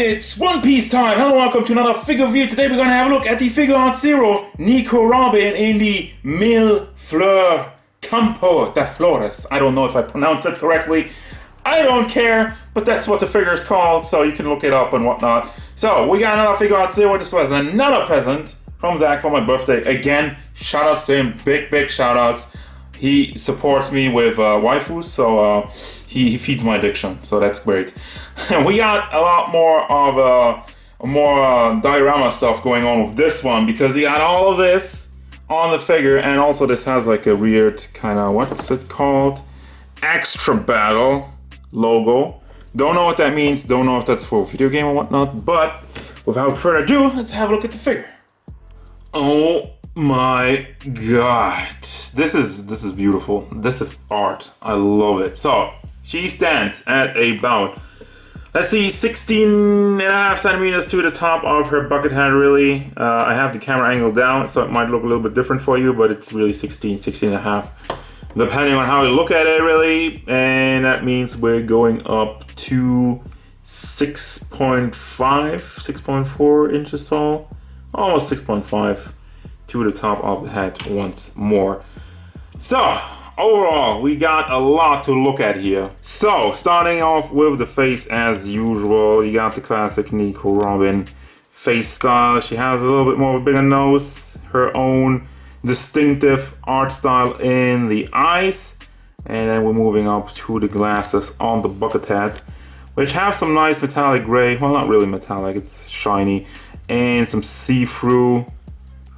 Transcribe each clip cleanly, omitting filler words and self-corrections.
It's One Piece time! Hello, welcome to another figure review. Today we're going to have a look at the Figuarts Zero Nico Robin in the Fleur Campo de Flores. I don't know if I pronounced it correctly. I don't care, but that's what the figure is called, so you can look it up and whatnot. So, we got another Figuarts Zero. This was another present from Zach for my birthday. Again, shout outs to him. Big shout outs. He supports me with waifus, so he feeds my addiction, so that's great. We got a lot more of diorama stuff going on with this one, because you got all of this on the figure, and also this has like a weird kind of, what's it called? Extra Battle logo. Don't know what that means, don't know if that's for a video game or whatnot, but without further ado, let's have a look at the figure. Oh my god, this is beautiful. This is art. I love it. So she stands at about, let's see, 16.5 centimeters to the top of her bucket hat, really. I have the camera angle down, so it might look a little bit different for you, but it's really 16.5, depending on how you look at it, really. And that means we're going up to 6.5, 6.4 inches tall, almost 6.5 to the top of the head once more. So overall, we got a lot to look at here. So, starting off with the face as usual, you got the classic Nico Robin face style. She has a little bit more of a bigger nose, her own distinctive art style in the eyes, and then we're moving up to the glasses on the bucket hat, which have some nice metallic gray, well, not really metallic, it's shiny, and some see-through,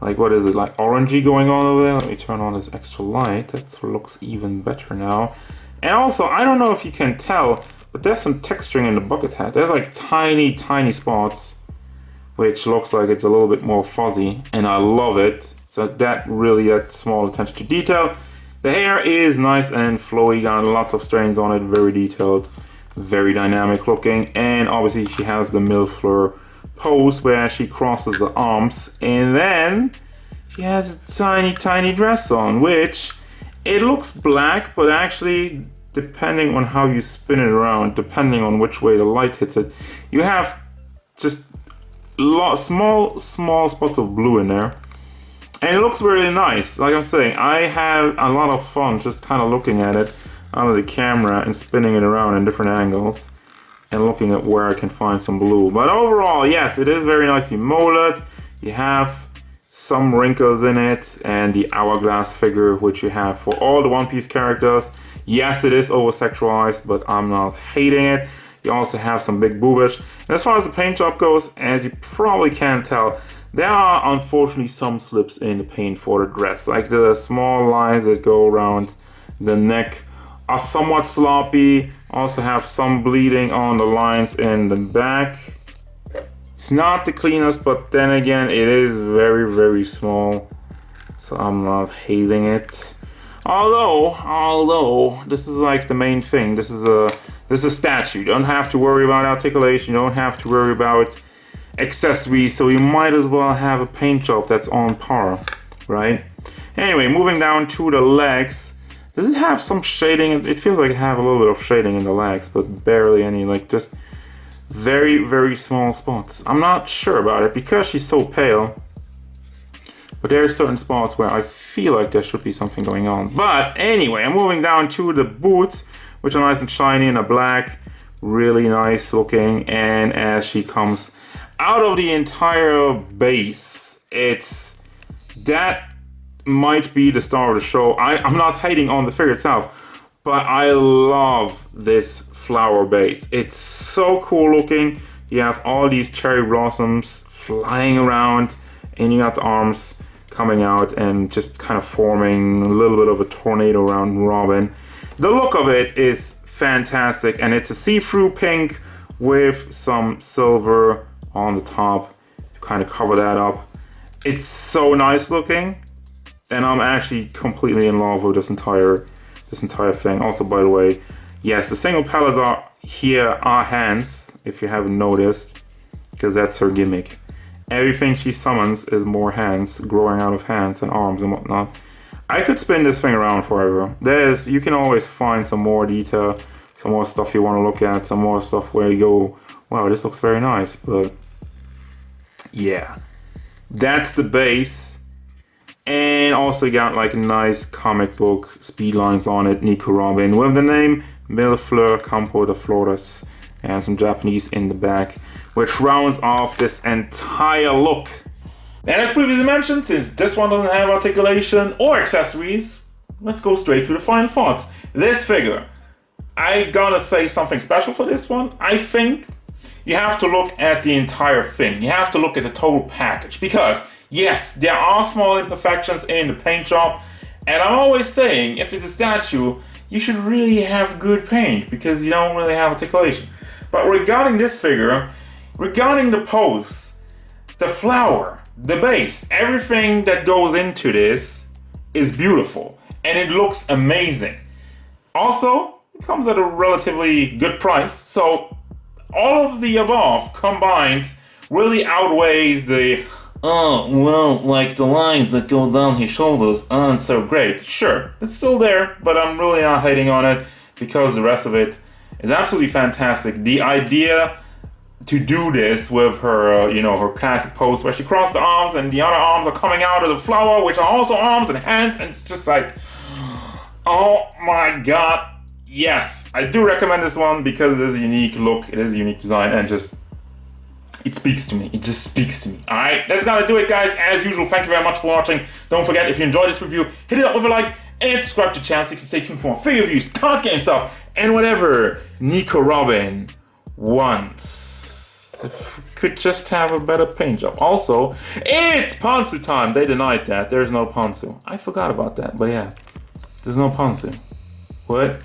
like, what is it, like orangey going on over there? Let me turn on this extra light. That looks even better now. And also, I don't know if you can tell, but there's some texturing in the bucket hat. There's like tiny spots, which looks like it's a little bit more fuzzy, and I love it. So that really adds small attention to detail. The hair is nice and flowy, got lots of strands on it, very detailed, very dynamic looking, and obviously she has the Fleur pose where she crosses the arms, and then she has a tiny dress on, which it looks black, but actually, depending on how you spin it around, depending on which way the light hits it, you have just small spots of blue in there, and it looks really nice. Like I'm saying, I had a lot of fun just kind of looking at it out of the camera and spinning it around in different angles and looking at where I can find some blue. But overall, yes, it is very nicely molded. You have some wrinkles in it, and the hourglass figure, which you have for all the One Piece characters. Yes, it is over-sexualized, but I'm not hating it. You also have some big boobage. And as far as the paint job goes, as you probably can tell, there are unfortunately some slips in the paint for the dress. Like the small lines that go around the neck are somewhat sloppy. Also have some bleeding on the lines in the back. It's not the cleanest, but then again, it is very small, so I'm not hating it. Although this is like the main thing. This is a statue. You don't have to worry about articulation. You don't have to worry about accessories. So you might as well have a paint job that's on par, right? Anyway, moving down to the legs. Does it have some shading? It feels like it have a little bit of shading in the legs, but barely any, like just very small spots. I'm not sure about it because she's so pale, but there are certain spots where I feel like there should be something going on. But anyway, I'm moving down to the boots, which are nice and shiny in a black, really nice looking. And as she comes out of the entire base, it's that might be the star of the show. I'm not hating on the figure itself, but I love this flower base. It's so cool looking. You have all these cherry blossoms flying around, and you got the arms coming out and just kind of forming a little bit of a tornado around Robin. The look of it is fantastic, and it's a see-through pink with some silver on the top to kind of cover that up. It's so nice looking. And I'm actually completely in love with this entire thing. Also, by the way, yes, the single pellets are hands, if you haven't noticed, because that's her gimmick. Everything she summons is more hands, growing out of hands and arms and whatnot. I could spin this thing around forever. You can always find some more detail, some more stuff you want to look at, some more stuff where you go wow, this looks very nice, but yeah. That's the base. And also got like nice comic book speed lines on it, Nico Robin, with the name Fleur Campo de Flores, and some Japanese in the back, which rounds off this entire look. And as previously mentioned, since this one doesn't have articulation or accessories, let's go straight to the final thoughts. This figure, I gotta say something special for this one. I think you have to look at the entire thing. You have to look at the total package, because yes, there are small imperfections in the paint job, and I'm always saying, if it's a statue, you should really have good paint, because you don't really have articulation. But regarding this figure, regarding the pose, the flower, the base, everything that goes into this is beautiful, and it looks amazing. Also, it comes at a relatively good price, so all of the above combined really outweighs the oh, well, like the lines that go down his shoulders aren't so great. Sure, it's still there, but I'm really not hating on it, because the rest of it is absolutely fantastic. The idea to do this with her, her classic pose where she crossed the arms and the other arms are coming out of the flower, which are also arms and hands, and it's just like, oh my god, yes. I do recommend this one because it is a unique look, it is a unique design, and just, it speaks to me. It just speaks to me. Alright, that's gonna do it, guys. As usual, thank you very much for watching. Don't forget, if you enjoyed this review, hit it up with a like and subscribe to the channel so you can stay tuned for more figure reviews, card game stuff, and whatever Nico Robin wants. If we could just have a better paint job. Also, it's Ponsu time. They denied that. There's no Ponsu. I forgot about that, but yeah. There's no Ponsu. What?